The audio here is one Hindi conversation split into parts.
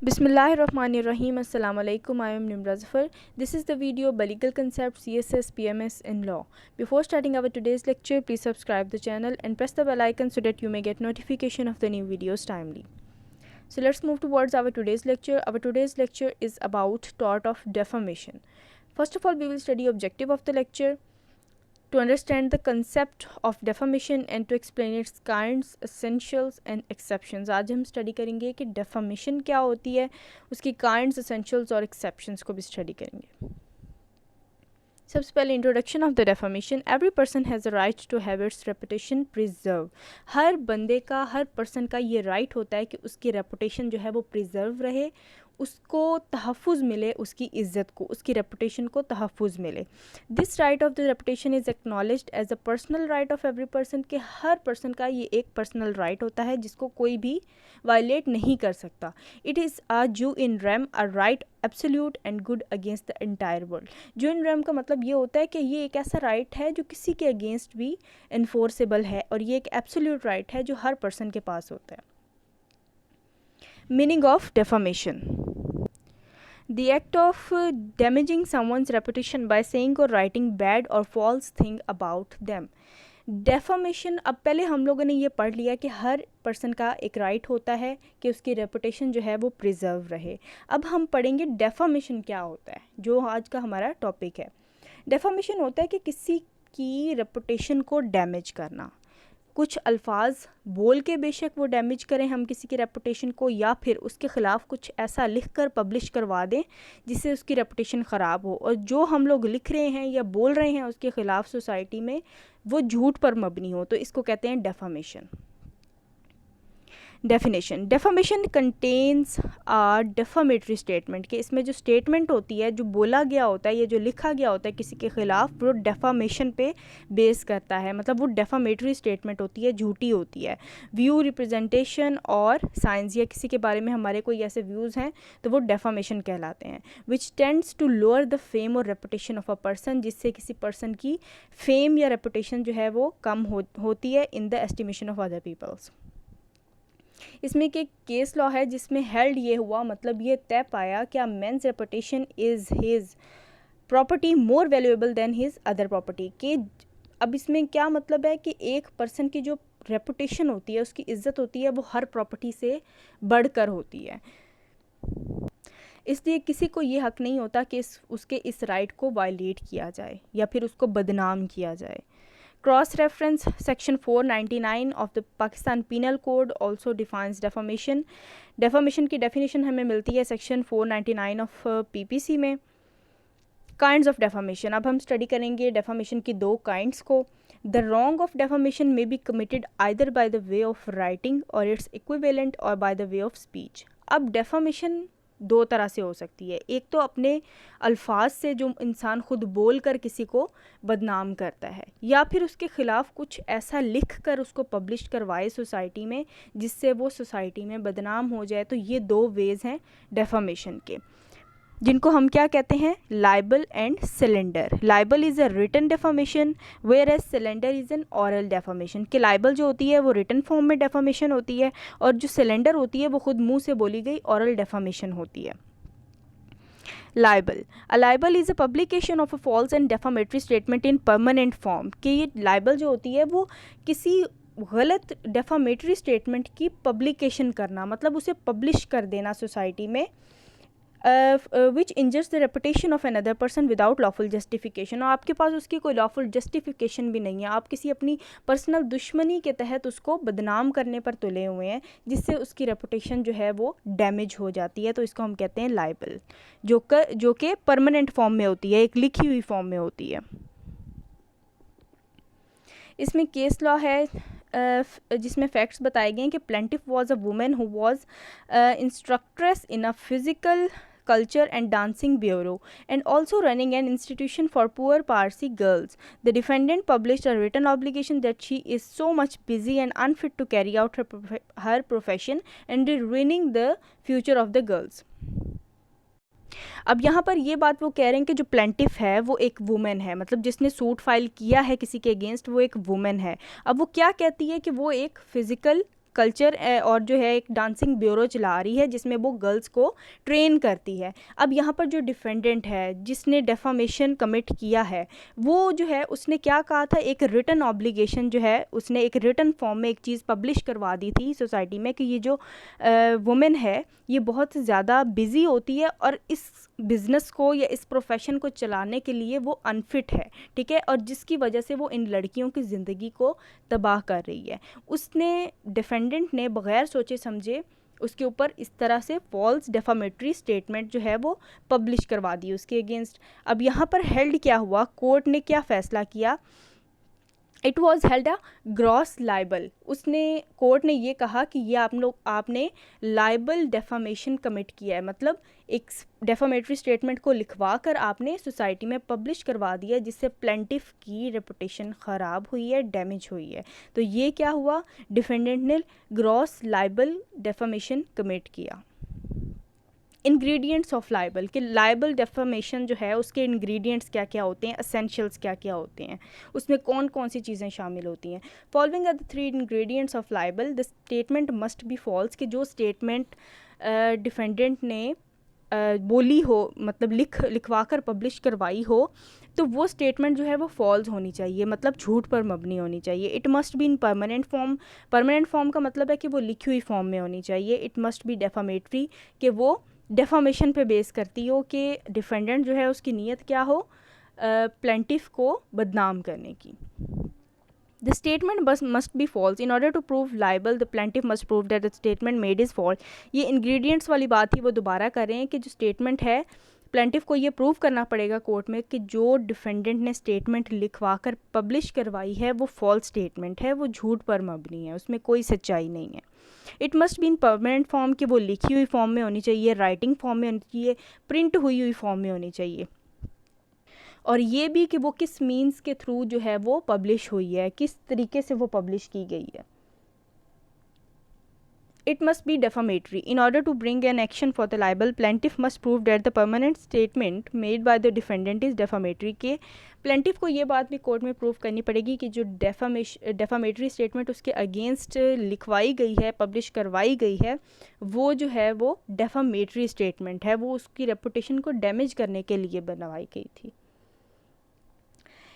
Bismillahirrahmanirrahim. Assalamu alaikum. I am Nimra Zafar. This is the video Legal Concepts CSS PMS in Law. Before starting our today's lecture, please subscribe the channel and press the bell icon so that you may get notification of the new videos timely. So let's move towards our today's lecture. Our today's lecture is about tort of defamation. First of all, we will study objective of the lecture, to understand the concept of defamation and to explain its kinds, essentials and exceptions. आज हम स्टडी करेंगे कि defamation क्या होती है, उसकी kinds, essentials और exceptions को भी स्टडी करेंगे. सबसे पहले introduction of the defamation. Every person has a right to have its reputation preserve. हर बंदे का, हर पर्सन का ये राइट होता है कि उसकी रेपुटेशन जो है वो प्रिजर्व रहे, उसको तहफ़्फ़ुज़ मिले, उसकी इज़्ज़त को, उसकी रेपुटेशन को तहफ़्फ़ुज़ मिले. This right of the reputation is acknowledged as a personal right of every person. के हर पर्सन का ये एक पर्सनल राइट होता है जिसको कोई भी वायलेट नहीं कर सकता. It is a jus in rem, a right absolute and good against the entire world. Jus in RAM का मतलब ये होता है कि ये एक ऐसा राइट है जो किसी के अगेंस्ट भी इन्फोर्सेबल है, और ये एक एब्सोल्यूट राइट है जो हर पर्सन के पास होता है. Meaning of defamation. The act of damaging someone's reputation by saying or writing bad or false thing about them. Defamation, अब पहले हम लोगों ने ये पढ़ लिया कि हर पर्सन का एक राइट होता है कि उसकी रेपुटेशन जो है वो प्रिजर्व रहे. अब हम पढ़ेंगे डेफामेशन क्या होता है, जो आज का हमारा टॉपिक है. डेफामेशन होता है कि किसी की रेपुटेशन को डैमेज करना. कुछ अल्फाज बोल के बेशक वो डैमेज करें हम किसी की रेपुटेशन को, या फिर उसके ख़िलाफ़ कुछ ऐसा लिख कर पब्लिश करवा दें जिससे उसकी रेपुटेशन ख़राब हो, और जो हम लोग लिख रहे हैं या बोल रहे हैं उसके ख़िलाफ़ सोसाइटी में वो झूठ पर मबनी हो, तो इसको कहते हैं डेफामेशन. डेफिनेशन. डेफामेशन कंटेन्स आ डेफामेटरी स्टेटमेंट. कि इसमें जो स्टेटमेंट होती है, जो बोला गया होता है, ये जो लिखा गया होता है किसी के ख़िलाफ़, वो डेफामेशन पे बेस करता है. मतलब वो डेफामेटरी स्टेटमेंट होती है, झूठी होती है. व्यू, रिप्रेजेंटेशन और साइंस, या किसी के बारे में हमारे कोई ऐसे व्यूज़ हैं तो वो डेफामेशन कहलाते हैं. Which tends to lower the fame और रेपुटेशन ऑफ अ पर्सन. जिससे किसी पर्सन की फेम या रेपुटेशन जो है वो कम होती है in the estimation of other peoples. इसमें एक केस लॉ है जिसमें हेल्ड ये हुआ, मतलब ये तय पाया कि man's reputation is his property more valuable than his other property. कि अब इसमें क्या मतलब है कि एक पर्सन की जो रेपुटेशन होती है, उसकी इज्जत होती है, वो हर प्रॉपर्टी से बढ़कर होती है. इसलिए किसी को ये हक नहीं होता कि उसके इस राइट को वायलेट किया जाए या फिर उसको बदनाम किया जाए. Cross reference section 499 of the Pakistan penal code also defines defamation. Defamation की डेफिनेशन हमें मिलती है सेक्शन 499 ऑफ पीपीसी में. Kinds of defamation. अब हम स्टडी करेंगे डेफामेशन की दो काइंड्स को. The wrong of defamation may be committed either by the way of writing or its equivalent or by the way of speech. अब डेफामेशन दो तरह से हो सकती है. एक तो अपने अल्फाज से, जो इंसान खुद बोल कर किसी को बदनाम करता है, या फिर उसके ख़िलाफ़ कुछ ऐसा लिख कर उसको पब्लिश करवाए सोसाइटी में जिससे वो सोसाइटी में बदनाम हो जाए. तो ये दो वेज़ हैं डेफामेशन के, जिनको हम क्या कहते हैं, libel and slander. Libel is a written defamation whereas slander is an oral defamation. कि लाइबल जो होती है वो रिटन फॉर्म में डेफामेशन होती है, और जो सिलेंडर होती है वो खुद मुंह से बोली गई ऑरल डेफामेशन होती है. Libel. A libel is a publication of a false and defamatory statement in permanent form. कि ये लाइबल जो होती है वो किसी गलत डेफामेटरी स्टेटमेंट की पब्लिकेशन करना, मतलब उसे पब्लिश कर देना सोसाइटी में, which injures the reputation of another person without lawful justification. और आपके पास उसकी कोई लॉफुल जस्टिफिकेशन भी नहीं है, आप किसी अपनी पर्सनल दुश्मनी के तहत उसको बदनाम करने पर तुले हुए हैं, जिससे उसकी रेपुटेशन जो है वो डैमेज हो जाती है. तो इसको हम कहते हैं लाइबल, जो कि परमानेंट फॉर्म में होती है, एक लिखी हुई फॉर्म में होती है. इसमें केस लॉ है जिसमें फैक्ट्स बताए गए हैं कि plaintiff was a women who was instructress in a physical culture and dancing bureau and also running an institution for poor Parsi girls. The defendant published a written obligation that she is so much busy and unfit to carry out her profession and ruining the future of the girls. अब यहाँ पर ये बात वो कह रहे हैं कि जो प्लेंटिफ है वो एक वुमेन है, मतलब जिसने सूट फाइल किया है किसी के अगेंस्ट वो एक वुमेन है. अब वो क्या कहती है कि वो एक फ़िज़िकल कल्चर और जो है एक डांसिंग ब्यूरो चला रही है जिसमें वो गर्ल्स को ट्रेन करती है। अब यहाँ पर जो डिफेंडेंट है जिसने डेफामेशन कमिट किया है वो जो है उसने क्या कहा था, एक रिटन ऑब्लिगेशन जो है उसने एक रिटन फॉर्म में एक चीज़ पब्लिश करवा दी थी सोसाइटी में कि ये जो वुमेन है ये बहुत ज़्यादा बिज़ी होती है और इस बिज़नेस को या इस प्रोफेशन को चलाने के लिए वो अनफिट है, ठीक है, और जिसकी वजह से वो इन लड़कियों की ज़िंदगी को तबाह कर रही है। उसने डिफेंडेंट ने बग़ैर सोचे समझे उसके ऊपर इस तरह से फॉल्स डेफामेटरी स्टेटमेंट जो है वो पब्लिश करवा दी उसके अगेंस्ट। अब यहाँ पर हेल्ड क्या हुआ, कोर्ट ने क्या फ़ैसला किया, it was held a gross liable. उसने कोर्ट ने ये कहा कि ये आपने लाइबल डेफामेशन कमिट किया है, मतलब एक डेफामेटरी स्टेटमेंट को लिखवा कर आपने सोसाइटी में पब्लिश करवा दिया जिससे प्लेंटिफ की रेपुटेशन ख़राब हुई है, डैमेज हुई है। तो ये क्या हुआ, डिफेंडेंट ने ग्रॉस लाइबल डेफामेशन कमिट किया। इंग्रेडिएंट्स ऑफ लाइबल, कि लाइबल डेफामेशन जो है उसके इंग्रेडिएंट्स क्या क्या होते हैं, एसेंशियल्स क्या क्या होते हैं, उसमें कौन कौन सी चीज़ें शामिल होती हैं। Following are the 3 ingredients of libel, the statement must be false, कि जो स्टेटमेंट डिफेंडेंट ने बोली हो, मतलब लिखवा कर पब्लिश करवाई हो, तो वो स्टेटमेंट जो है वो फॉल्स होनी चाहिए, मतलब झूठ पर मबनी होनी चाहिए। It must be in permanent form, permanent form का मतलब है कि वो लिखी हुई फॉर्म में होनी चाहिए। इट मस्ट बी डेफामेटरी, कि वो डेफामेशन पे बेस करती हो कि डिफेंडेंट जो है उसकी नीयत क्या हो, प्लेंटिफ को बदनाम करने की। The statement must be false. In order to prove liable, the plaintiff must prove that the statement made is false. ये ingredients वाली बात ही वो दोबारा कर रहे हैं कि जो स्टेटमेंट है प्लेंटिफ को ये प्रूव करना पड़ेगा कोर्ट में कि जो डिफेंडेंट ने स्टेटमेंट लिखवा कर पब्लिश करवाई है वो फॉल्स स्टेटमेंट है, वो झूठ पर मबनी है, उसमें कोई सच्चाई नहीं है। It must be in permanent form, कि वो लिखी हुई फॉर्म में होनी चाहिए, राइटिंग फॉर्म में होनी चाहिए, प्रिंट हुई हुई फॉर्म में होनी चाहिए, और ये भी कि वो किस मीन्स के थ्रू जो है वो पब्लिश हुई है, किस तरीके से वो पब्लिश की गई है। It must be defamatory. In order to bring an action for the libel, plaintiff must prove that the permanent statement made by the defendant is defamatory. के plaintiff को ये बात भी कोर्ट में प्रूव करनी पड़ेगी कि जो defamatory statement उसके अगेंस्ट लिखवाई गई है, पब्लिश करवाई गई है, वो जो है वो defamatory statement है, वो उसकी रेपुटेशन को डैमेज करने के लिए बनवाई गई थी।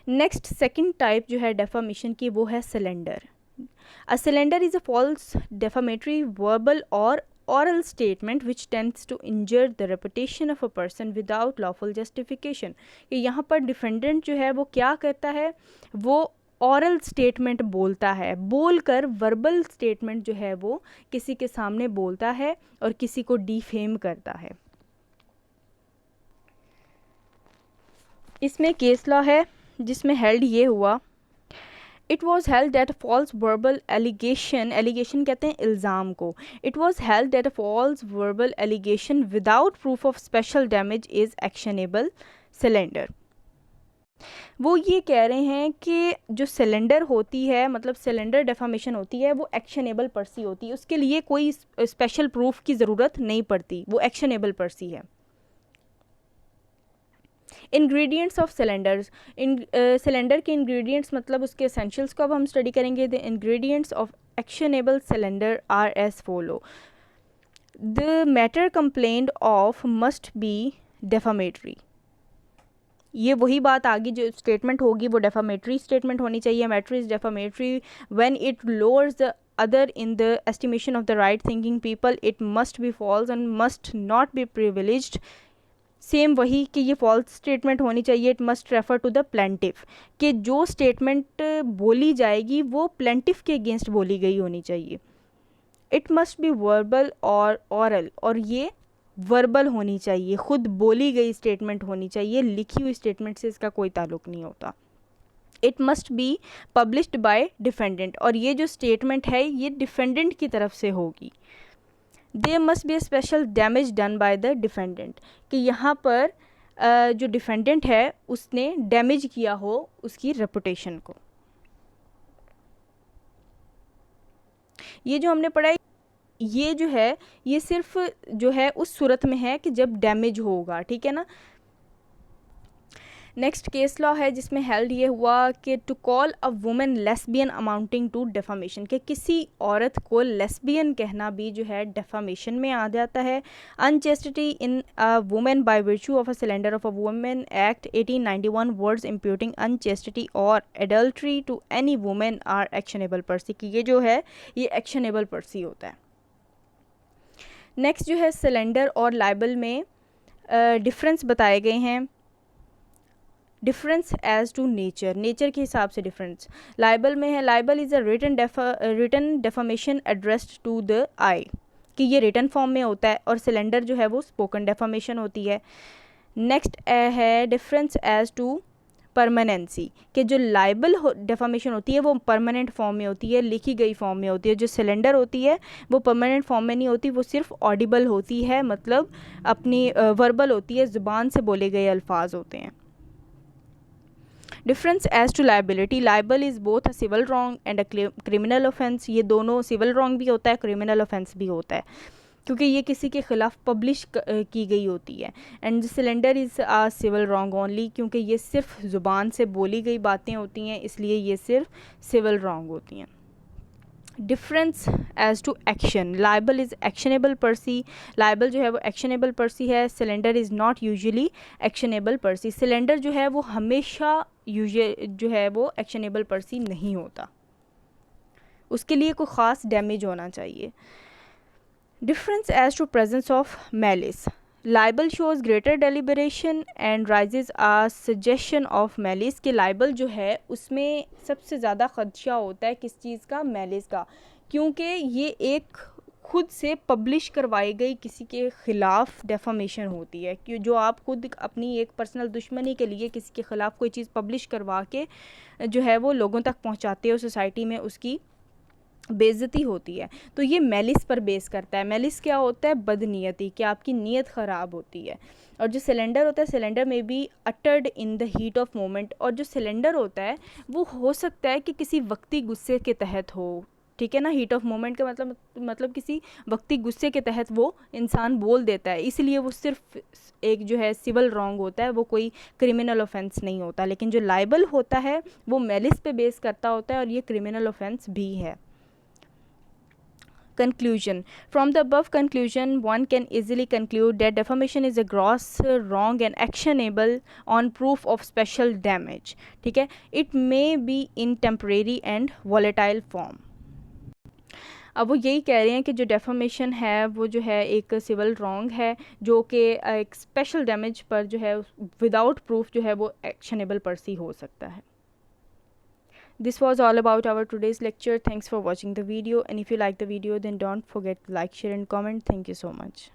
नेक्स्ट सेकंड टाइप जो है डेफामेशन की वो है cylinder. A slander is a false defamatory verbal or oral statement which tends to injure the reputation of a person without lawful justification. कि यहाँ पर डिफेंडेंट जो है वो क्या करता है, वो ऑरल स्टेटमेंट बोलता है, बोलकर वर्बल स्टेटमेंट जो है वो किसी के सामने बोलता है और किसी को डिफेम करता है। इसमें केस लॉ है जिसमें हेल्ड ये हुआ, it was held that false verbal allegation, allegation कहते हैं इल्ज़ाम को, it was held that false verbal allegation without proof of special damage is actionable slander. वो ये कह रहे हैं कि जो सिलेंडर होती है, मतलब सिलेंडर डेफामेशन होती है, वो एक्शनेबल पर्सी होती है, उसके लिए कोई स्पेशल प्रूफ की ज़रूरत नहीं पड़ती, वो एक्शनेबल पर्सी है। इंग्रेडिएंट्स ऑफ सिलेंडर्स, सिलेंडर के इंग्रेडिएंट्स मतलब उसके एसेंशियल्स को अब हम स्टडी करेंगे। The ingredients of actionable slander are as follow, the matter complained of must be defamatory. ये वही बात आगे जो स्टेटमेंट होगी वो डेफामेटरी स्टेटमेंट होनी चाहिए। Matter is defamatory when it lowers the other in the estimation of the right thinking people, it must be false and must not be privileged. Same वही कि ये फॉल्स स्टेटमेंट होनी चाहिए। It must refer to the plaintiff, कि जो स्टेटमेंट बोली जाएगी वो प्लेंटिफ के अगेंस्ट बोली गई होनी चाहिए। इट मस्ट बी वर्बल और ऑरल, और ये वर्बल होनी चाहिए, खुद बोली गई स्टेटमेंट होनी चाहिए, लिखी हुई स्टेटमेंट से इसका कोई ताल्लुक नहीं होता। It must be published by defendant, और ये जो स्टेटमेंट है ये डिफेंडेंट की तरफ से होगी। There must be a special damage done by the defendant, कि यहाँ पर जो डिफेंडेंट है उसने डैमेज किया हो उसकी रेपुटेशन को। ये जो हमने पढ़ा ये जो है ये सिर्फ जो है उस सूरत में है कि जब डैमेज होगा, ठीक है ना। नेक्स्ट केस लॉ है जिसमें हेल्ड ये हुआ कि to call a women lesbian amounting to defamation, कि किसी औरत को लेस्बियन कहना भी जो है डेफामेशन में आ जाता है. Unchastity in a women by virtue of a slander of a women act 1891 words imputing unchastity और adultery to any women are actionable per se, कि ये जो है ये एक्शनेबल पर्सी होता है. नेक्स्ट जो है सिलेंडर और लाइबल में डिफरेंस बताए गए हैं. Difference as to nature, nature के हिसाब से डिफरेंस. लाइबल में है, libel is a written defamation addressed to the eye, कि ये रिटन फॉर्म में होता है, और सिलेंडर जो है वो स्पोकन डेफामेशन होती है. नेक्स्ट है डिफरेंस एज टू परमानेंसी, कि जो लाइबल डेफामेशन होती है वो परमानेंट फॉर्म में होती है, लिखी गई फॉर्म में होती है. जो सिलेंडर होती है वो परमानेंट फॉर्म में नहीं होती, वो सिर्फ ऑडिबल होती है, मतलब अपनी वर्बल होती है, ज़ुबान से बोले गए अल्फाज होते हैं. Difference as to liability, libel is both a civil wrong and a criminal offence, ये दोनों सिविल रॉन्ग भी होता है, क्रिमिनल ऑफेंस भी होता है, क्योंकि ये किसी के ख़िलाफ़ पब्लिश की गई होती है. And slander is a civil wrong only, क्योंकि ये सिर्फ ज़ुबान से बोली गई बातें होती हैं, इसलिए ये सिर्फ सिविल रॉन्ग होती हैं. Difference as to action, libel is actionable per se, libel जो है वो एक्शनेबल पर्सी है. Slander is not usually actionable per se, slander जो है वो हमेशा जो है वो एक्शनेबल पर्सी नहीं होता, उसके लिए कोई ख़ास डैमेज होना चाहिए. Difference as to presence of malice, libel shows greater deliberation and raises a suggestion of malice, के लाइबल जो है उसमें सबसे ज़्यादा खदशा होता है किस चीज़ का, मैलिस का, क्योंकि ये एक खुद से पब्लिश करवाई गई किसी के ख़िलाफ़ डेफामेशन होती है, कि जो आप खुद अपनी एक पर्सनल दुश्मनी के लिए किसी के ख़िलाफ़ कोई चीज़ पब्लिश करवा के जो है वो लोगों तक पहुंचाते हो, सोसाइटी में उसकी बेइज्जती होती है. तो ये मैलिस पर बेस करता है. मैलिस क्या होता है, बदनीयती, कि आपकी नीयत ख़राब होती है. और जो सिलेंडर होता है, सिलेंडर में भी uttered in the heat of moment, और जो सिलेंडर होता है वो हो सकता है कि किसी वक्ती गुस्से के तहत हो, ठीक है ना. हीट ऑफ मोमेंट का मतलब किसी वक्ती गुस्से के तहत वो इंसान बोल देता है, इसलिए वो सिर्फ एक जो है सिविल रॉन्ग होता है, वो कोई क्रिमिनल ऑफेंस नहीं होता. लेकिन जो लाइबल होता है वो मैलिस पे बेस करता होता है, और ये क्रिमिनल ऑफेंस भी है. Conclusion. From the above conclusion, one can easily conclude that defamation is a gross wrong and actionable on proof of special damage. ठीक है, it may be in temporary and volatile form. अब वो यही कह रहे हैं कि जो डेफामेशन है वो जो है एक सिविल रॉन्ग है, जो कि एक स्पेशल डैमेज पर जो है विदाउट प्रूफ जो है वो एक्शनेबल पर्सी हो सकता है. This was all about our today's lecture. Thanks for watching the video, and if you like the video then don't forget to like, share and comment. Thank you so much.